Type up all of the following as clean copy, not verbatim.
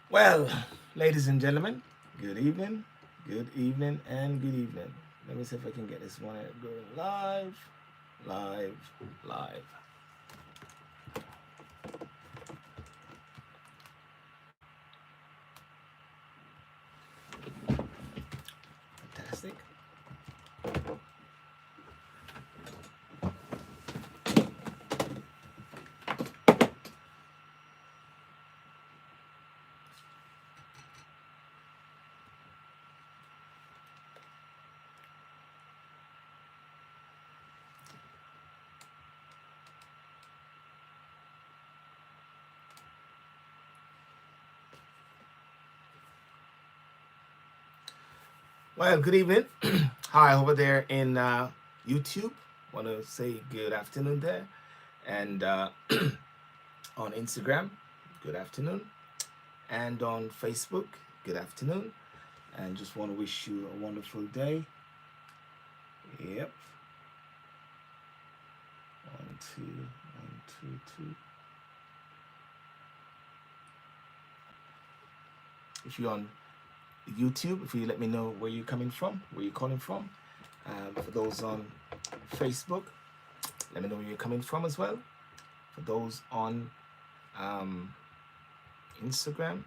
Well, ladies and gentlemen, good evening, good evening, and good evening. Let me see if I can get this one going live, live, live. Fantastic. Well, good evening. Hi, over there in YouTube. Want to say good afternoon there. And on Instagram, good afternoon. And on Facebook, good afternoon. And just want to wish you a wonderful day. Yep. 1, 2, 1, 2, 2. If you're on YouTube, if you let me know where you're coming from, where you're calling from. For those on Facebook, let me know where you're coming from as well. For those on Instagram,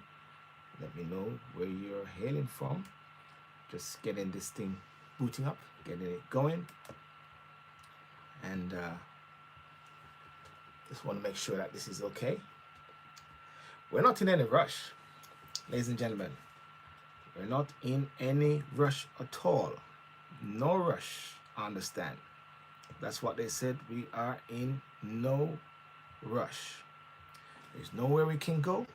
let me know where you're hailing from. Just getting this thing booting up, getting it going. And just want to make sure that this is okay. We're not in any rush, ladies and gentlemen. We're not in any rush at all. No rush, understand. That's what they said. We are in no rush. There's nowhere we can go.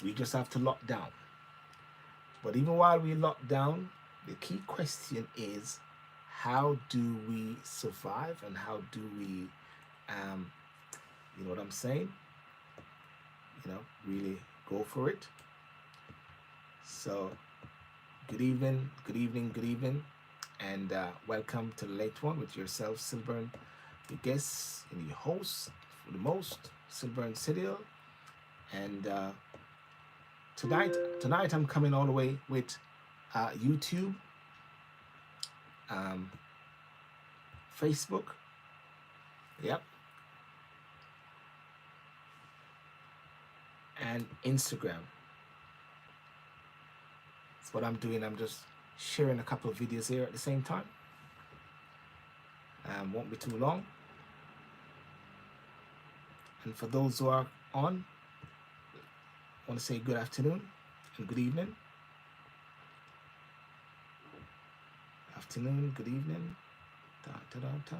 We just have to lock down. But even while we lock down, the key question is, how do we survive and how do we, you know what I'm saying? Really go for it. So, good evening, good evening, good evening, and welcome to the late one with yourself, SYLBOURNE, the guest and the host for the most, SYLBOURNE Citadel. And tonight I'm coming all the way with YouTube, Facebook, yep, and Instagram. That's what I'm doing. I'm just sharing a couple of videos here at the same time. Won't be too long. And for those who are on, I want to say good afternoon and good evening. Afternoon, good evening. Da, da, da, da.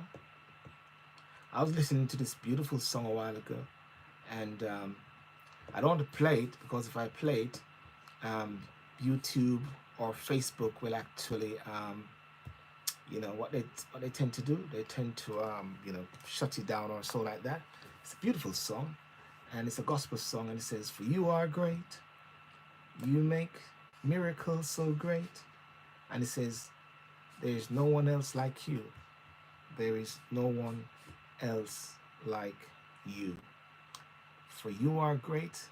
I was listening to this beautiful song a while ago, and I don't want to play it because if I play it, YouTube or Facebook will actually, what they tend to do. They tend to, shut you down or so like that. It's a beautiful song, and it's a gospel song, and it says, "For you are great, you make miracles so great," and it says, "There is no one else like you. There is no one else like you. For you are great."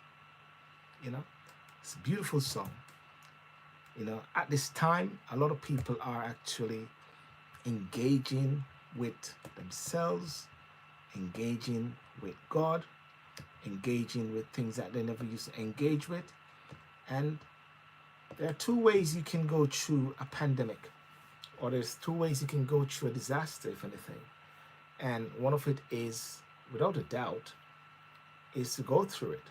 It's a beautiful song. At this time, a lot of people are actually engaging with themselves, engaging with God, engaging with things that they never used to engage with. And there are two ways you can go through a pandemic, or there's two ways you can go through a disaster, if anything. And one of it is, without a doubt, is to go through it.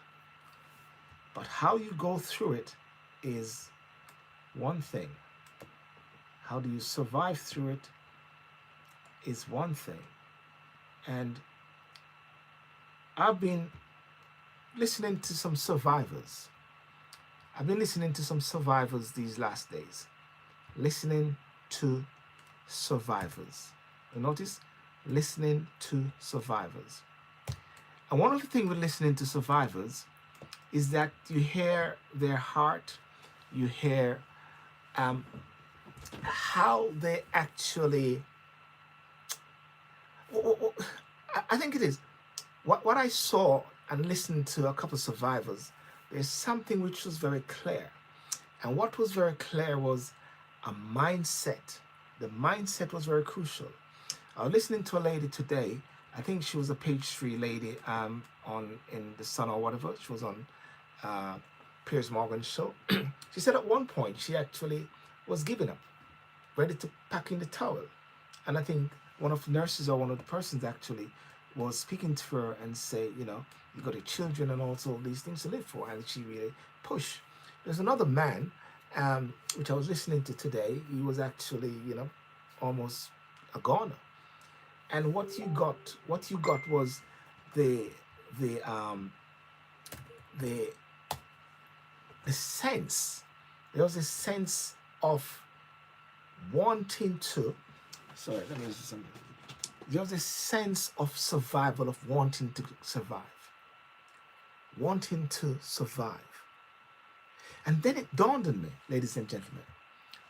But how you go through it is one thing. How do you survive through it is one thing. And I've been listening to some survivors. I've been listening to some survivors these last days. Listening to survivors. You notice? Listening to survivors. And one of the things with listening to survivors is that you hear their heart, you hear how they actually, I think it is, what I saw and listened to a couple of survivors, there's something which was very clear. And what was very clear was a mindset. The mindset was very crucial. I was listening to a lady today. I think she was a page 3 lady on in the Sun or whatever. She was on uh, Piers Morgan's show. She said at one point she actually was giving up, ready to pack in the towel. And I think one of the nurses or one of the persons actually was speaking to her and say, you know, you got your children and also these things to live for. And she really pushed. There's another man, which I was listening to today. He was actually, you know, almost a goner. And what you got was the the um the the sense. There was a sense of wanting to. Sorry, let me use something. There was a sense of survival, of wanting to survive, wanting to survive. And then it dawned on me, ladies and gentlemen,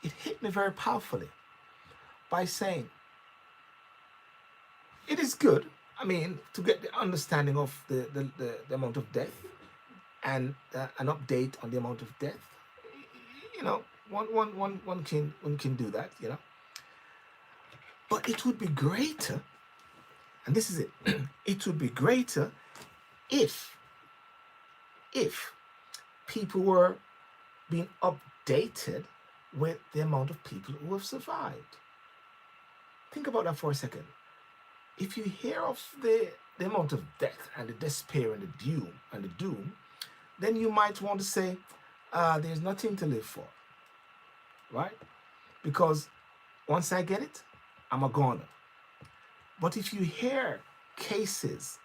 it hit me very powerfully by saying, it is good, I mean, to get the understanding of the amount of death and an update on the amount of death. You know, one can do that, you know. But it would be greater, and this is it, it would be greater if people were being updated with the amount of people who have survived. Think about that for a second. If you hear of the amount of death and the despair and the doom, then you might want to say, there's nothing to live for, right? Because once I get it, I'm a goner. But if you hear cases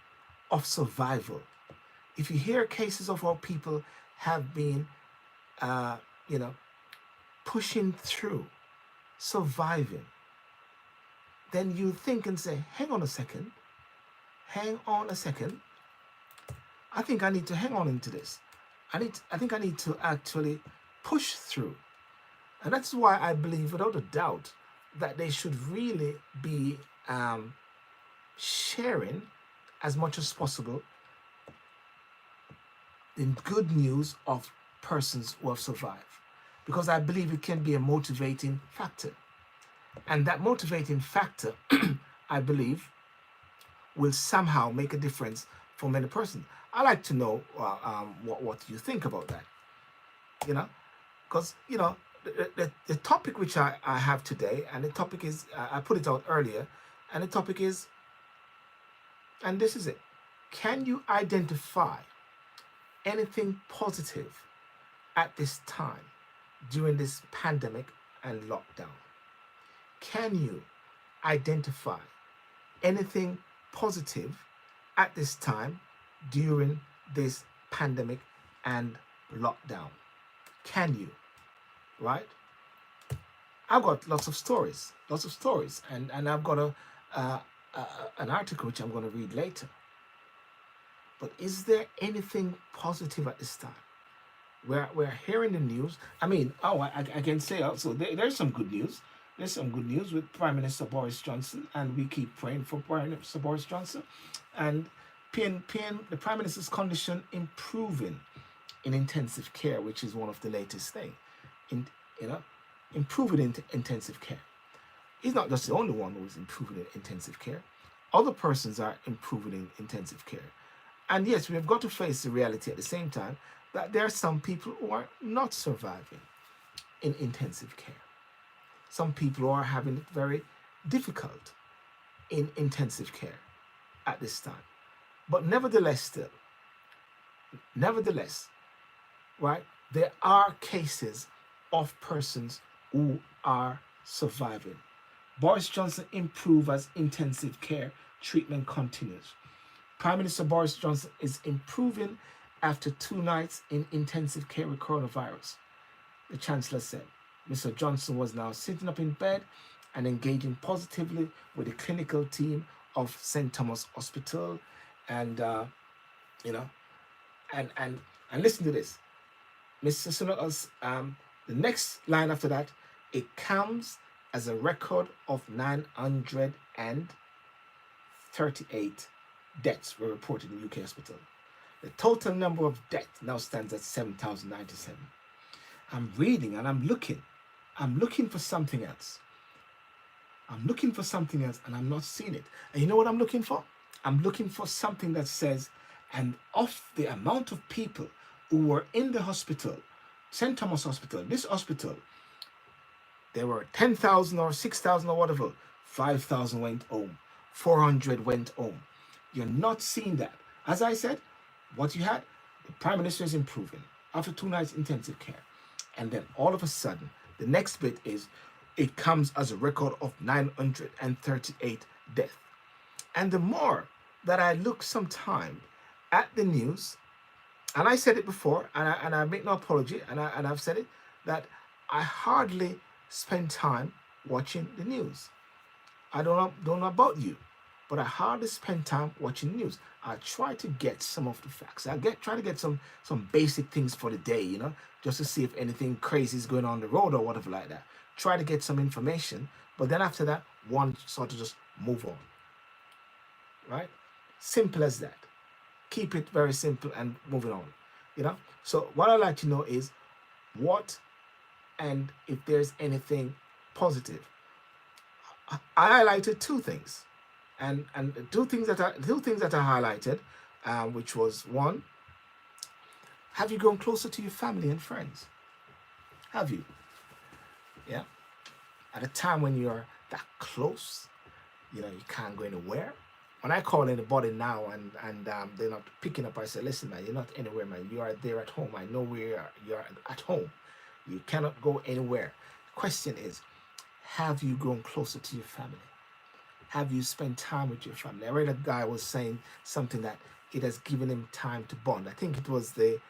of survival, if you hear cases of how people have been, you know, pushing through, surviving, then you think and say, hang on a second. I think I need to hang on into this. I think I need to actually push through. And that's why I believe without a doubt that they should really be sharing as much as possible the good news of persons who have survived. Because I believe it can be a motivating factor. And that motivating factor, I believe, will somehow make a difference for many persons. I like to know what you think about that. You know, because, you know, the topic which I have today, and the topic is, I put it out earlier, and the topic is, and this is it, can you identify anything positive at this time during this pandemic and lockdown? Can you identify anything positive at this time during this pandemic and lockdown? Can you? Right? I've got lots of stories, and I've got an article which I'm going to read later. But is there anything positive at this time? We're hearing the news. I mean, I can say also there's some good news. There's some good news with Prime Minister Boris Johnson, and we keep praying for Prime Minister Boris Johnson, and the Prime Minister's condition improving in intensive care, which is one of the latest things. Improving in intensive care. He's not just the only one who is improving in intensive care. Other persons are improving in intensive care. And yes, we have got to face the reality at the same time that there are some people who are not surviving in intensive care. Some people are having it very difficult in intensive care at this time. But nevertheless, right, there are cases of persons who are surviving. Boris Johnson improved as intensive care treatment continues. Prime Minister Boris Johnson is improving after 2 nights in intensive care with coronavirus, the Chancellor said. Mr. Johnson was now sitting up in bed and engaging positively with the clinical team of St. Thomas Hospital. And, and listen to this. Mr. Sunak, the next line after that, it comes as a record of 938 deaths were reported in UK hospital. The total number of deaths now stands at 7,097. I'm reading and I'm looking. I'm looking for something else. I'm looking for something else and I'm not seeing it. And you know what I'm looking for? I'm looking for something that says, and of the amount of people who were in the hospital, St. Thomas Hospital, this hospital, there were 10,000 or 6,000 or whatever, 5,000 went home, 400 went home. You're not seeing that. As I said, what you had, the Prime Minister is improving after 2 nights intensive care. And then all of a sudden, the next bit is, it comes as a record of 938 deaths. And the more that I look sometime at the news, and I said it before, and I make no apology, and I've said it, that I hardly spend time watching the news. I don't know about you, but I hardly spend time watching the news. I try to get some of the facts. Try to get some basic things for the day, you know, just to see if anything crazy is going on the road or whatever like that. Try to get some information, but then after that, one sort of just move on. Right? Simple as that. Keep it very simple and moving on. You know? So what I'd like to know is what, and if there's anything positive. I highlighted 2 things. And the two things that I highlighted, which was, 1, have you grown closer to your family and friends? Have you? Yeah. At a time when you're that close, you know, you can't go anywhere. When I call anybody now and they're not picking up, I say, listen, man, you're not anywhere, man. You are there at home. I know where you're at home. You cannot go anywhere. The question is, have you grown closer to your family? Have you spent time with your family? I read a guy was saying something that it has given him time to bond. I think it was the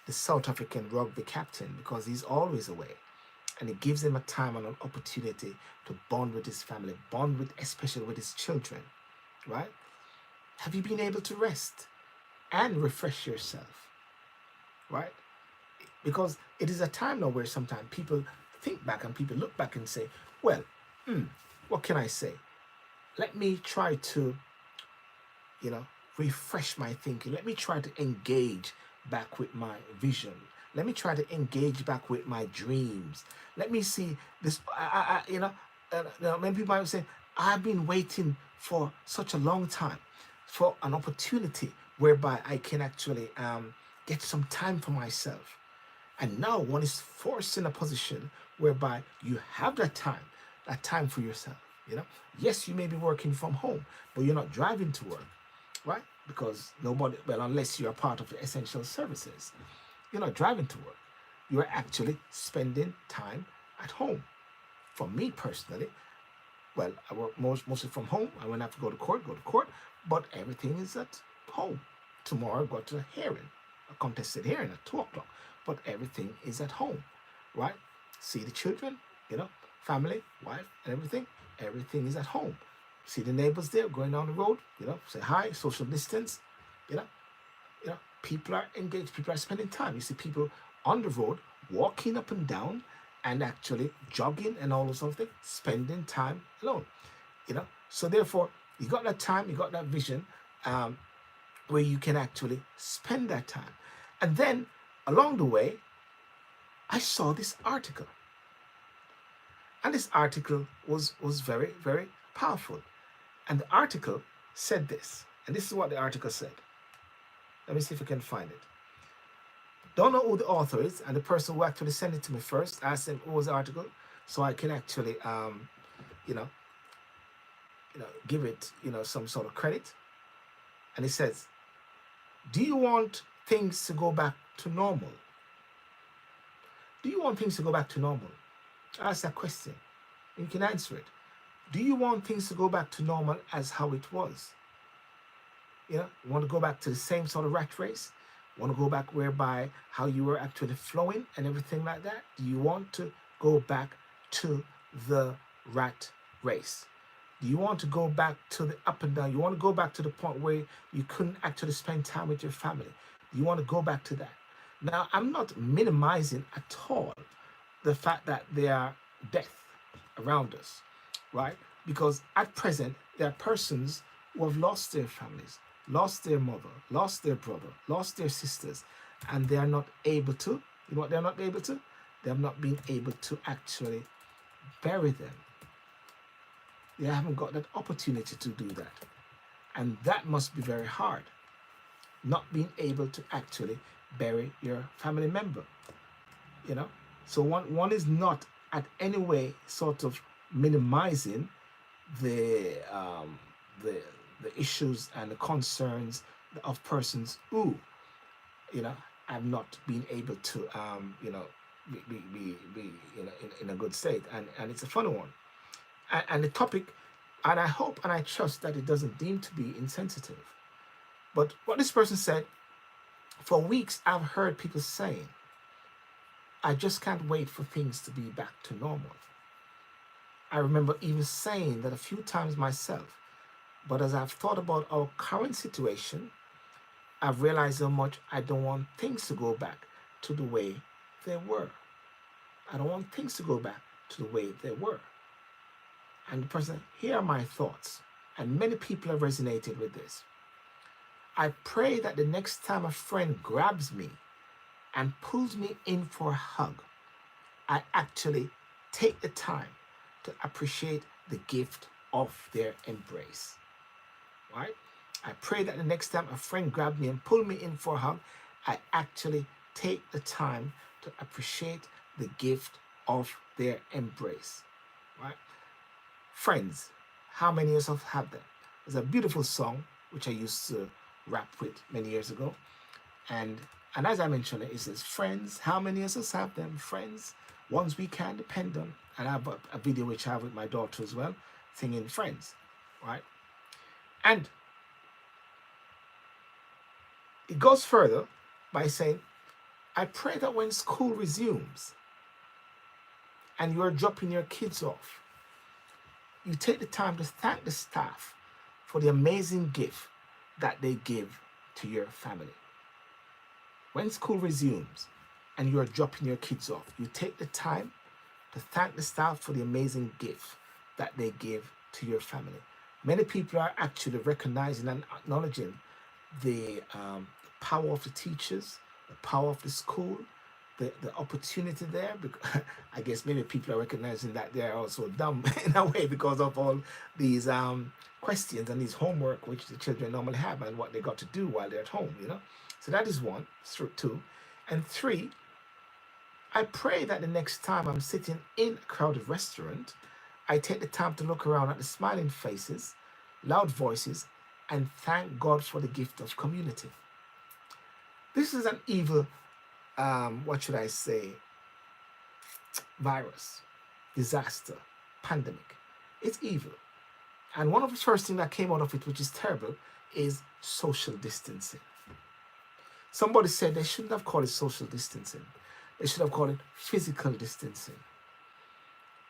South African rugby captain, because he's always away. And it gives him a time and an opportunity to bond with his family, bond with, especially with his children, right? Have you been able to rest and refresh yourself, right? Because it is a time now where sometimes people think back and people look back and say, well, what can I say? Let me try to, you know, refresh my thinking. Let me try to engage back with my vision. Let me try to engage back with my dreams. Let me see this. Many people might say, I've been waiting for such a long time for an opportunity whereby I can actually get some time for myself. And now one is forced in a position whereby you have that time for yourself. You know, yes, you may be working from home, but you're not driving to work, right? Because unless you're part of the essential services, you're not driving to work. You're actually spending time at home. For me personally, well, I work mostly from home. I when I have to go to court, but everything is at home. Tomorrow I've got a hearing, a contested hearing at 2 o'clock, but everything is at home, right? See the children, you know, family, wife, and everything is at home. See the neighbors there going down the road, you know, say hi, social distance, you know, people are engaged, people are spending time. You see people on the road walking up and down and actually jogging and all those sort of things, spending time alone, you know. So therefore, you got that time, you got that vision where you can actually spend that time. And then along the way, I saw this article. And this article was very, very powerful. And the article said this. And this is what the article said. Let me see if I can find it. Don't know who the author is. And the person who actually sent it to me first, asked him who was the article, so I can actually, give it, some sort of credit. And it says, do you want things to go back to normal? Do you want things to go back to normal? Ask that question. You can answer it. Do you want things to go back to normal as how it was? You want to go back to the same sort of rat race? Want to go back whereby how you were actually flowing and everything like that? Do you want to go back to the rat race? Do you want to go back to the up and down? You want to go back to the point where you couldn't actually spend time with your family? Do you want to go back to that? Now, I'm not minimizing at all the fact that there are death around us, right? Because at present, there are persons who have lost their families, lost their mother, lost their brother, lost their sisters, and they are not able to, you know what they're not able to? They have not been able to actually bury them. They haven't got that opportunity to do that. And that must be very hard, not being able to actually bury your family member, you know? So one is not at any way sort of minimizing the um, the the issues and the concerns of persons who, you know, have not been able to be in a good state, and it's a funny one, and the topic, and I hope and I trust that it doesn't deem to be insensitive. But what this person said, for weeks I've heard people saying, I just can't wait for things to be back to normal. I remember even saying that a few times myself, but as I've thought about our current situation, I've realized how much I don't want things to go back to the way they were. I don't want things to go back to the way they were. And the person, here are my thoughts. And many people have resonated with this. I pray that the next time a friend grabs me and pulls me in for a hug, I actually take the time to appreciate the gift of their embrace. Right? I pray that the next time a friend grabs me and pulls me in for a hug, I actually take the time to appreciate the gift of their embrace. Right? Friends, how many of us have them? There's a beautiful song which I used to rap with many years ago, and as I mentioned, it says, friends, how many of us have them? Friends, ones we can depend on. And I have a video which I have with my daughter as well, singing Friends, right? And it goes further by saying, I pray that when school resumes and you are dropping your kids off, you take the time to thank the staff for the amazing gift that they give to your family. When school resumes and you are dropping your kids off, you take the time to thank the staff for the amazing gift that they give to your family. Many people are actually recognizing and acknowledging the power of the teachers, the power of the school, the opportunity there. Because I guess maybe people are recognizing that they're also dumb in a way because of all these questions and these homework which the children normally have and what they got to do while they're at home, you know. So that is one, two. And three, I pray that the next time I'm sitting in a crowded restaurant, I take the time to look around at the smiling faces, loud voices, and thank God for the gift of community. This is an evil, what should I say, virus, disaster, pandemic. It's evil. And one of the first things that came out of it, which is terrible, is social distancing. Somebody said they shouldn't have called it social distancing. They should have called it physical distancing.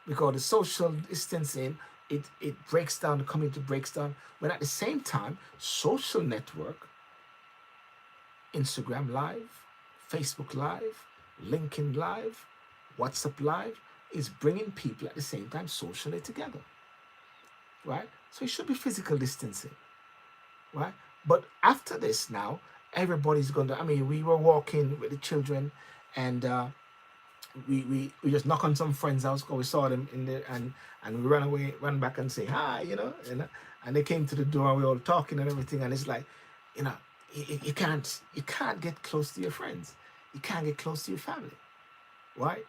Because the social distancing, it breaks down, the community breaks down. When at the same time, social network, Instagram Live, Facebook Live, LinkedIn Live, WhatsApp Live, is bringing people at the same time socially together. Right? So it should be physical distancing. Right? But after this now, everybody's going to, I mean, we were walking with the children and we just knock on some friends' house because we saw them in there and we ran back and say hi, you know, and they came to the door and we were all talking and everything, and it's like, you know, you can't get close to your friends. You can't get close to your family. Right?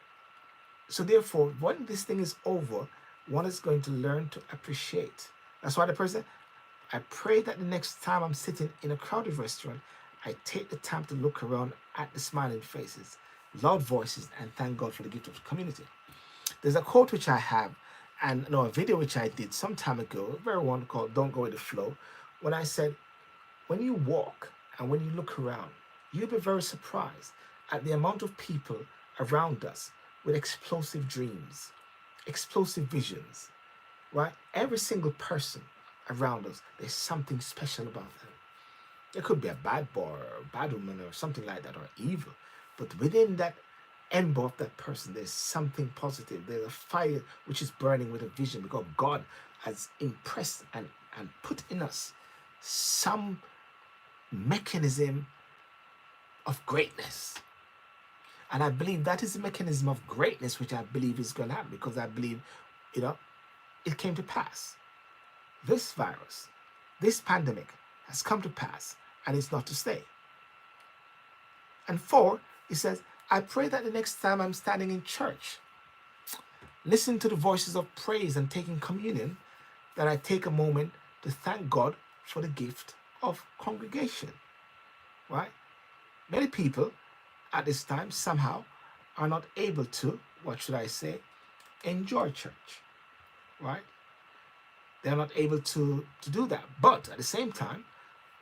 So therefore, when this thing is over, one is going to learn to appreciate. That's why the person, I pray that the next time I'm sitting in a crowded restaurant, I take the time to look around at the smiling faces, loud voices, and thank God for the gift of the community. There's a quote which I have, and no, a video which I did some time ago, a very one called Don't Go With the Flow, when I said, when you walk and when you look around, you'll be very surprised at the amount of people around us with explosive dreams, explosive visions, right? Every single person around us, there's something special about them. It could be a bad boy or a bad woman or something like that, or evil. But within that ember of that person, there's something positive. There's a fire which is burning with a vision, because God has impressed and put in us some mechanism of greatness. And I believe that is the mechanism of greatness which I believe is going to happen, because I believe, it came to pass. This virus, this pandemic has come to pass, and it's not to stay. And 4, it says, I pray that the next time I'm standing in church, listening to the voices of praise and taking communion, that I take a moment to thank God for the gift of congregation, right? Many people at this time somehow are not able to, what should I say, enjoy church, right? They're not able to do that. But at the same time,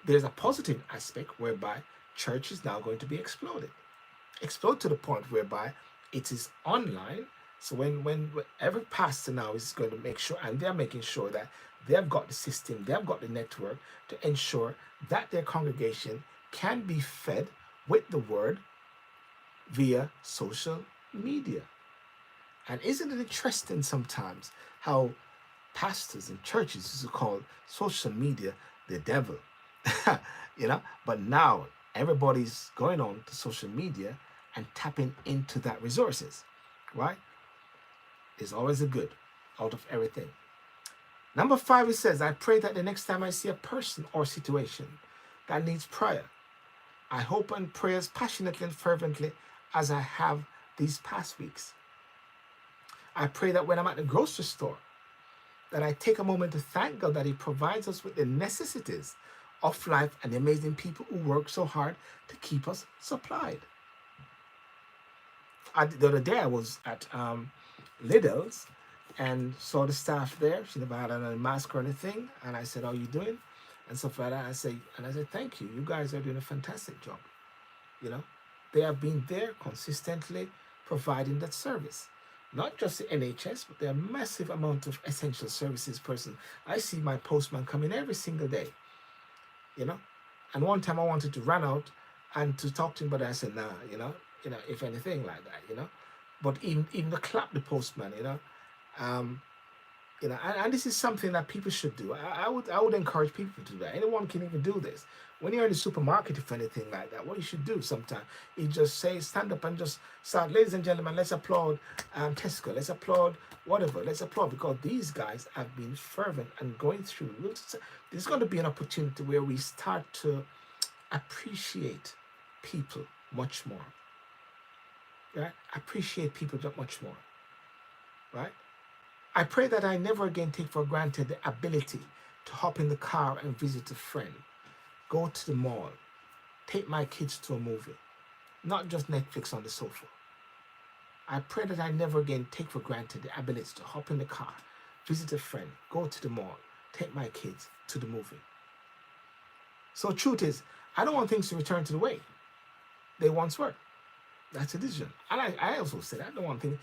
there's a positive aspect whereby church is now going to be explode to the point whereby it is online. So when every pastor now is going to make sure, and they're making sure that they've got the system, they've got the network to ensure that their congregation can be fed with the word via social media. And isn't it interesting sometimes how pastors and churches used to call social media the devil? But now everybody's going on to social media and tapping into that resources, right? There's always a good out of everything. Number 5, it says, I pray that the next time I see a person or situation that needs prayer, I hope and pray as passionately and fervently as I have these past weeks. I pray that when I'm at the grocery store, that I take a moment to thank God that He provides us with the necessities of life and the amazing people who work so hard to keep us supplied. The other day I was at Lidl's and saw the staff there. She never had a mask or anything, and I said, "How are you doing?" and stuff like that. I said, "Thank you. You guys are doing a fantastic job." They have been there consistently providing that service. Not just the NHS, but there are a massive amount of essential services person. I see my postman coming every single day, And one time I wanted to run out and to talk to him, but I said, nah, if anything like that, But even to clap the postman, and this is something that people should do. I would encourage people to do that. Anyone can even do this. When you're in the supermarket, if anything like that, what you should do sometimes is just stand up and just start, ladies and gentlemen, let's applaud Tesco, let's applaud whatever, let's applaud, because these guys have been fervent and going through. There's going to be an opportunity where we start to appreciate people much more. Right? Appreciate people much more. Right? I pray that I never again take for granted the ability to hop in the car and visit a friend, go to the mall, take my kids to a movie, not just Netflix on the sofa. I pray that I never again take for granted the ability to hop in the car, visit a friend, go to the mall, take my kids to the movie. So truth is, I don't want things to return to the way they once were. That's a decision. And I also said I don't want things,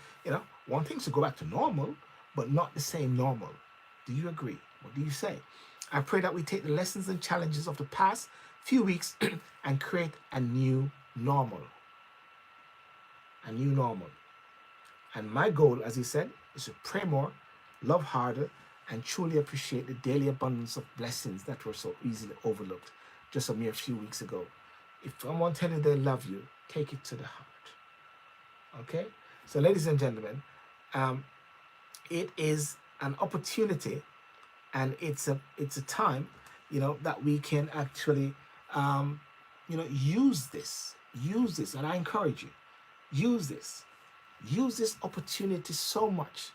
want things to go back to normal, but not the same normal. Do you agree? What do you say? I pray that we take the lessons and challenges of the past few weeks and create a new normal. A new normal. And my goal, as he said, is to pray more, love harder, and truly appreciate the daily abundance of blessings that were so easily overlooked just a mere few weeks ago. If someone tells you they love you, take it to the heart. Okay? So, ladies and gentlemen, it is an opportunity, and it's a time, that we can actually, use this, and I encourage you, use this opportunity so much.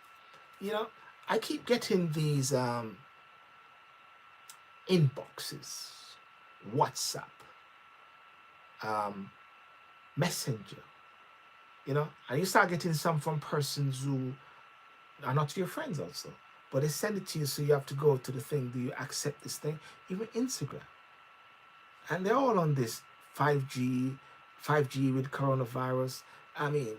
I keep getting these inboxes, WhatsApp, Messenger, and you start getting some from persons who are not your friends also, but they send it to you, so you have to go to the thing, do you accept this thing? Even Instagram. And they're all on this 5G with coronavirus. I mean,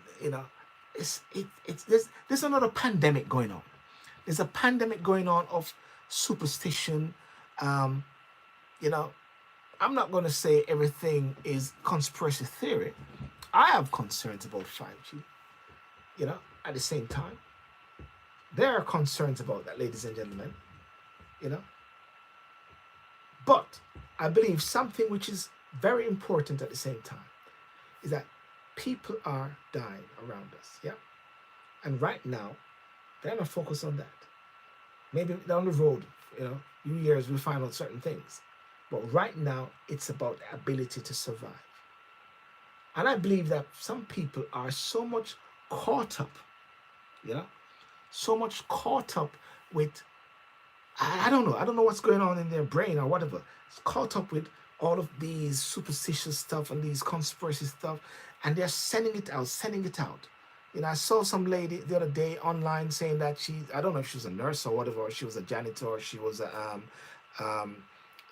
there's another pandemic going on. There's a pandemic going on of superstition. I'm not going to say everything is conspiracy theory, I have concerns about 5G. At the same time, there are concerns about that, ladies and gentlemen. You know, but I believe something which is very important at the same time is that people are dying around us. Yeah, and right now they're not focused on that. Maybe down the road, few years we'll find out certain things. But right now, it's about the ability to survive. And I believe that some people are so much caught up, you know, so much caught up with, I don't know. I don't know what's going on in their brain or whatever. It's caught up with all of these superstitious stuff and these conspiracy stuff. And they're sending it out. I saw some lady the other day online saying that I don't know if she was a nurse or whatever, or she was a janitor, or she was a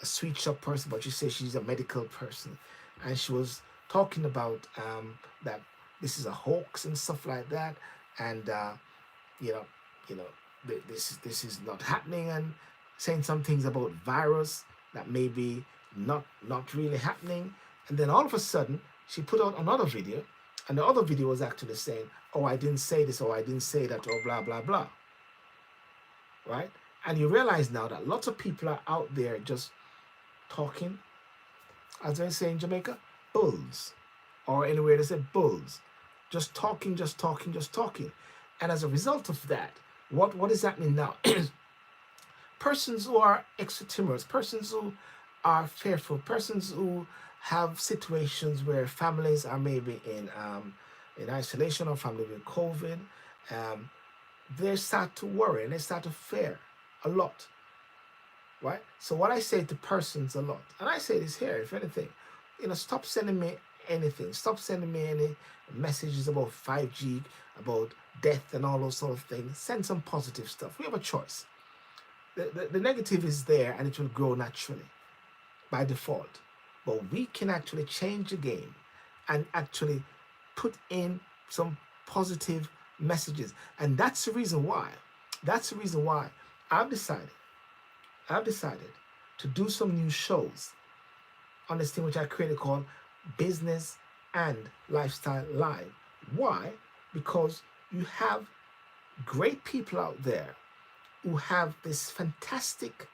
sweet shop person, but she says she's a medical person. And she was talking about that this is a hoax and stuff like that. And, this is not happening, and saying some things about virus that may be not really happening. And then all of a sudden, she put out another video, and the other video was actually saying, oh, I didn't say this, or I didn't say that, or blah, blah, blah. Right? And you realize now that lots of people are out there just talking, as they say in Jamaica, bulls. Or anywhere they say bulls. Just talking. And as a result of that, what is happening now is persons who are extra-timorous, persons who are fearful, persons who have situations where families are maybe in isolation, or family with COVID, they start to worry and they start to fear a lot, right? So what I say to persons a lot, and I say this here, if anything, stop sending me anything. Stop sending me any messages about 5G, about death and all those sort of things. Send some positive stuff. We have a choice. The negative is there, and it will grow naturally by default. But we can actually change the game and actually put in some positive messages. And that's the reason why I've decided to do some new shows on this thing which I created called Business and Lifestyle Live. Why? Because you have great people out there who have this fantastic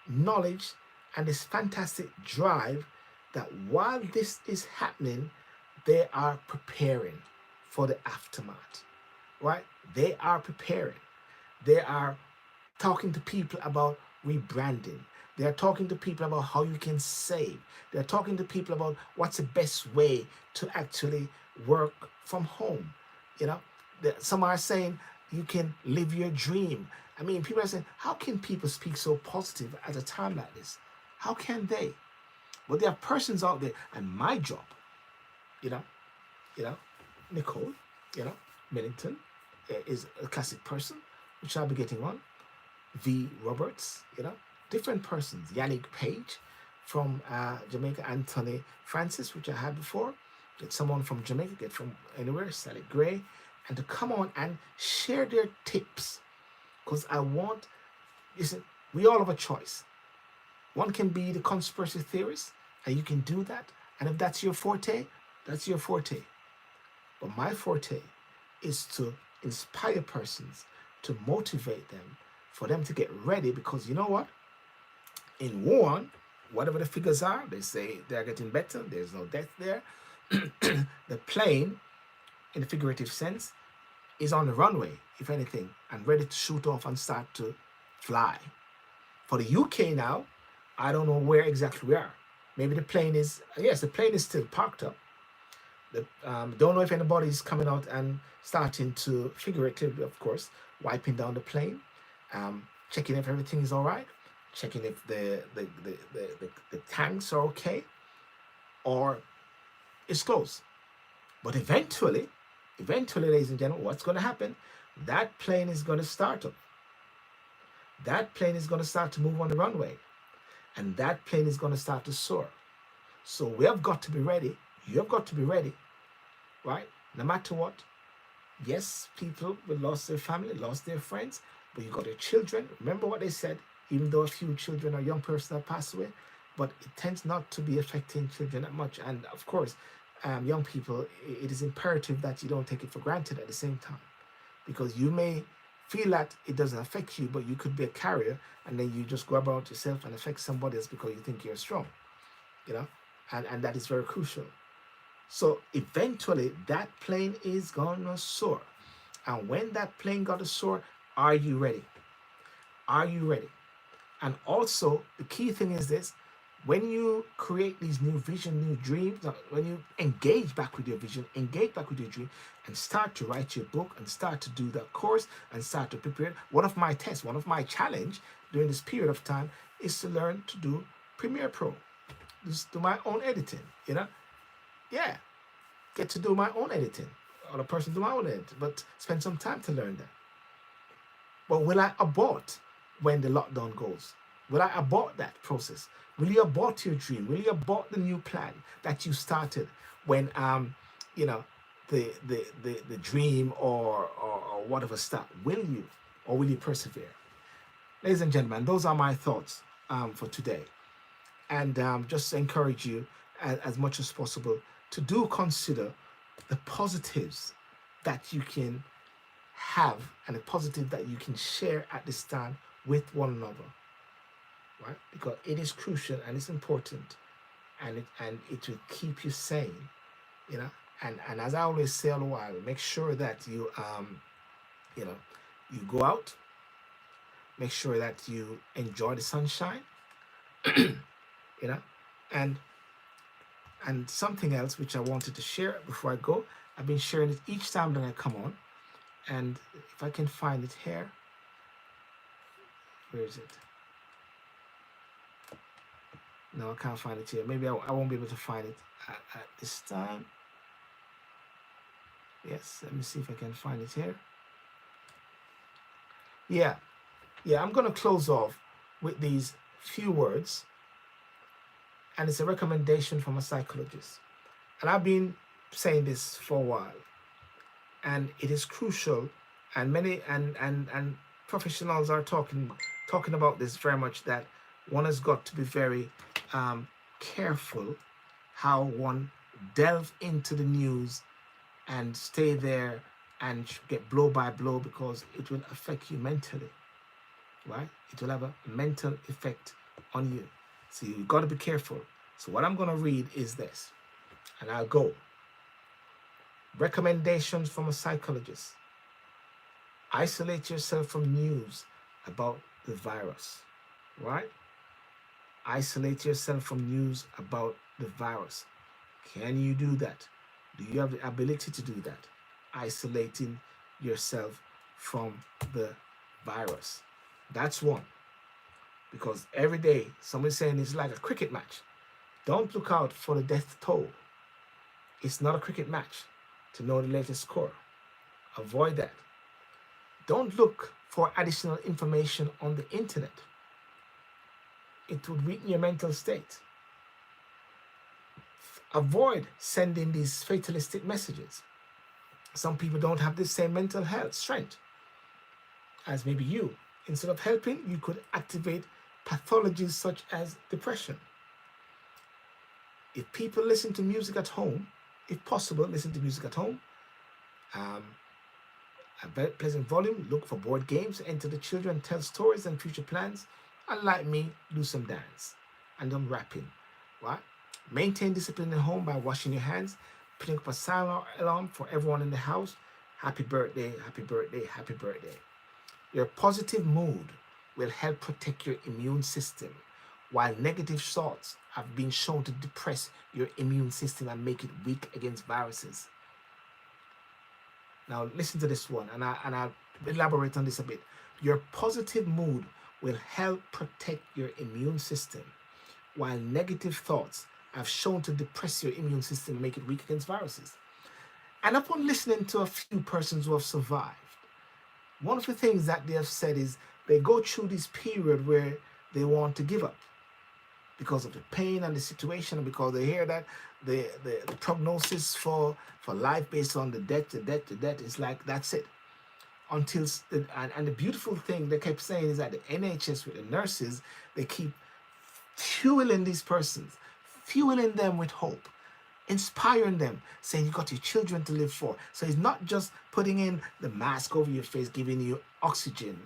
knowledge and this fantastic drive that while this is happening, they are preparing for the aftermath, right? They are preparing. They are talking to people about rebranding. They are talking to people about how you can save. They're talking to people about what's the best way to actually work from home. Some are saying you can live your dream. I mean, people are saying, how can people speak so positive at a time like this? How can they? But there are persons out there, and my job, Nicole, Millington is a classic person, which I'll be getting on. V. Roberts, different persons. Yannick Page from Jamaica, Anthony Francis, which I had before. Get someone from Jamaica, get from anywhere, Sally Gray, and to come on and share their tips. Because listen, we all have a choice. One can be the conspiracy theorist, and you can do that. And if that's your forte, that's your forte. But my forte is to inspire persons, to motivate them, for them to get ready, because you know what? In Wuhan, whatever the figures are, they say they're getting better. There's no death there. The plane, in the figurative sense, is on the runway, if anything, and ready to shoot off and start to fly. For the UK now, I don't know where exactly we are. Maybe the plane is still parked up. Don't know if anybody's coming out and starting to, figuratively, of course, wiping down the plane, checking if everything is all right, checking if the tanks are okay, or it's closed. But eventually, ladies and gentlemen, what's going to happen? That plane is going to start up. That plane is going to start to move on the runway. And that plane is going to start to soar. So we have got to be ready. You have got to be ready, right? No matter what. Yes, people will lost their family, lost their friends, but you got your children. Remember what they said, even though a few children or young persons have passed away, but it tends not to be affecting children that much. And of course, young people, it is imperative that you don't take it for granted at the same time, because you may feel that it doesn't affect you, but you could be a carrier, and then you just go about yourself and affect somebody else because you think you're strong, you know, and that is very crucial. So eventually that plane is gonna soar. And when that plane got to soar, are you ready? Are you ready? And also, the key thing is this: when you create these new vision, new dreams, when you engage back with your vision, engage back with your dream, and start to write your book and start to do that course and start to prepare. One of my tests, one of my challenge during this period of time is to learn to do Premiere Pro, just do my own editing, you know? Yeah, get to do my own editing, or the person do my own editing, but spend some time to learn that. But will I abort when the lockdown goes? Will I abort that process? Will you abort your dream? Will you abort the new plan that you started when you know, the dream or whatever start? Will you, or will you persevere? Ladies and gentlemen, those are my thoughts for today. And just encourage you as much as possible to do consider the positives that you can have and the positive that you can share at this time with one another, right? Because it is crucial and it's important, and it will keep you sane, you know. And as I always say all the while, make sure that you you know, you go out, make sure that you enjoy the sunshine, you know. And something else which I wanted to share before I go, I've been sharing it each time that I come on, and if I can find it here, where is it? No, I can't find it here. Maybe I won't be able to find it at this time. Yes, let me see if I can find it here. Yeah, I'm going to close off with these few words, and it's a recommendation from a psychologist. And I've been saying this for a while, and it is crucial, and many and professionals are talking about this very much, that one has got to be very careful how one delve into the news and stay there and get blow by blow, because it will affect you mentally, right? It will have a mental effect on you. So you've got to be careful. So what I'm going to read is this, and I'll go. Recommendations from a psychologist. Isolate yourself from news about the virus, right? Isolate yourself from news about the virus. Can you do that? Do you have the ability to do that? Isolating yourself from the virus. That's one. Because every day somebody's saying it's like a cricket match. Don't look out for the death toll. It's not a cricket match to know the latest score. Avoid that. Don't look for additional information on the internet. It would weaken your mental state. Avoid sending these fatalistic messages. Some people don't have the same mental health strength as maybe you. Instead of helping, you could activate pathologies such as depression. If people listen to music at home, if possible, listen to music at home. A very pleasant volume. Look for board games. Enter the children, tell stories and future plans. And like me, do some dance and some rapping, right? Maintain discipline at home by washing your hands, putting up a silent alarm for everyone in the house. Happy birthday, happy birthday, happy birthday. Your positive mood will help protect your immune system, while negative thoughts have been shown to depress your immune system and make it weak against viruses. Now listen to this one, and I'll elaborate on this a bit. Your positive mood will help protect your immune system, while negative thoughts have shown to depress your immune system and make it weak against viruses. And upon listening to a few persons who have survived, one of the things that they have said is they go through this period where they want to give up because of the pain and the situation, and because they hear that the prognosis for life based on the death is like, that's it. Until and the beautiful thing they kept saying is that the NHS with the nurses, they keep fueling these persons, fueling them with hope. inspiring them, saying you got your children to live for. So it's not just putting in the mask over your face, giving you oxygen.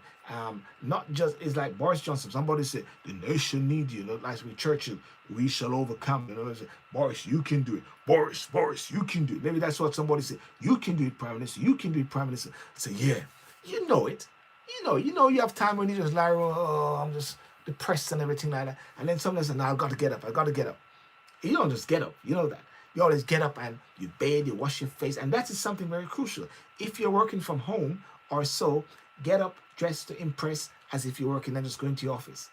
Not just, it's like Boris Johnson. Somebody said, the nation needs you. Like with Churchill, we shall overcome. Boris, you can do it. Boris, you can do it. Maybe that's what somebody said. You can do it, Prime Minister. You can do it, Prime Minister. I say, yeah, you know it. You have time when you just lie around, oh, I'm just depressed and everything like that. And then somebody says, no, I've got to get up. I've got to get up. You don't just get up. You know that. You always get up and you bathe, you wash your face. And that is something very crucial. If you're working from home or so, get up, dress to impress as if you're working and just going to your office.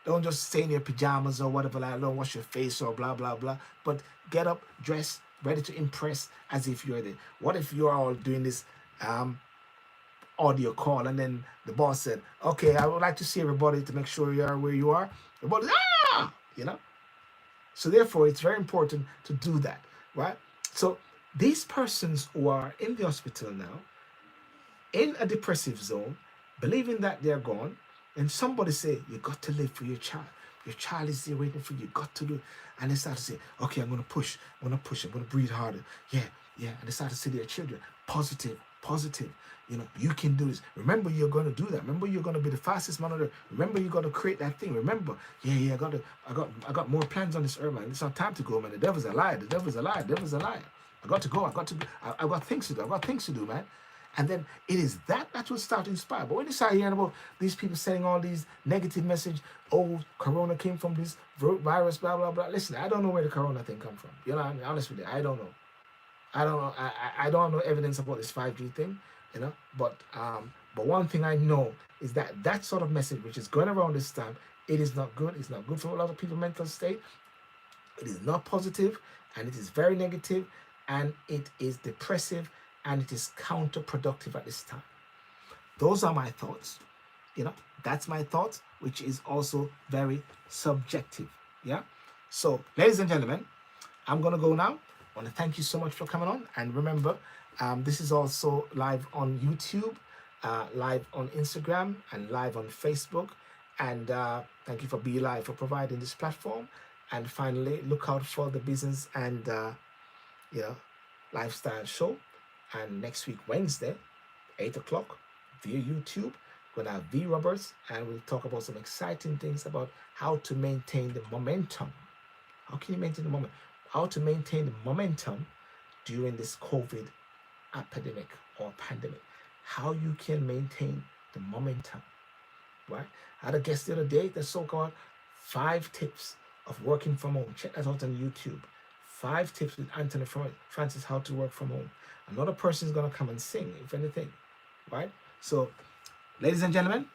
Don't just stay in your pajamas or whatever, like, don't wash your face or blah, blah, blah. But get up, dress, ready to impress as if you're there. What if you're all doing this audio call and then the boss said, okay, I would like to see everybody to make sure you are where you are. Everybody, So therefore, it's very important to do that, right? So these persons who are in the hospital now, in a depressive zone, believing that they're gone, and somebody say, you got to live for your child. Your child is there waiting for you. You got to do it. And they start to say, okay, I'm going to push. I'm going to breathe harder. Yeah. And they start to say to their children, positive. You can do this. Remember, you're going to do that. Remember, you're going to be the fastest man on earth. Remember, you got to create that thing. Remember, I got more plans on this earth, man. It's not time to go, man. The devil's a liar. I got to go. I got things to do. Man. And then it is that will start to inspire. But when you start hearing about these people saying all these negative message, oh, corona came from this virus, blah, blah, blah. Listen, I don't know where the corona thing come from. I'm honest with you. I don't know. I don't know evidence about this 5G thing, But one thing I know is that sort of message, which is going around this time, it is not good. It's not good for a lot of people's mental state. It is not positive, and it is very negative, and it is depressive, and it is counterproductive at this time. Those are my thoughts. That's my thoughts, which is also very subjective. Yeah. So, ladies and gentlemen, I'm gonna go now. I want to thank you so much for coming on. And remember, this is also live on YouTube, live on Instagram, and live on Facebook. And thank you for Be Live for providing this platform. And finally, look out for the business and lifestyle show. And next week, Wednesday, 8 o'clock, via YouTube, we're going to have V Roberts, and we'll talk about some exciting things about how to maintain the momentum. How can you maintain the momentum? How to maintain the momentum during this COVID epidemic or pandemic. How you can maintain the momentum, right? I had a guest the other day, the so-called 5 tips of working from home. Check that out on YouTube. 5 tips with Anthony Francis, how to work from home. Another person is going to come and sing, if anything, right? So, ladies and gentlemen,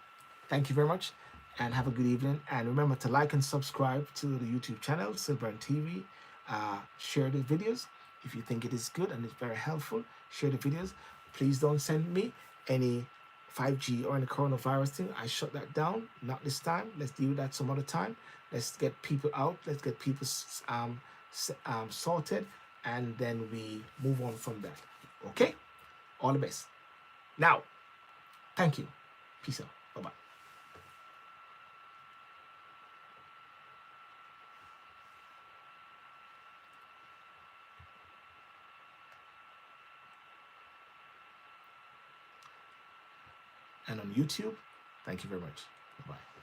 thank you very much and have a good evening. And remember to like and subscribe to the YouTube channel, SYLBOURNE TV. Share the videos if you think it is good and it's very helpful. Share the videos. Please don't send me any 5G or any coronavirus thing. I shut that down. Not this time. Let's deal with that some other time. Let's get people out. Let's get people sorted, and then we move on from that. Okay? All the best. Now, thank you. Peace out. Bye-bye. And on YouTube, thank you very much. Bye-bye.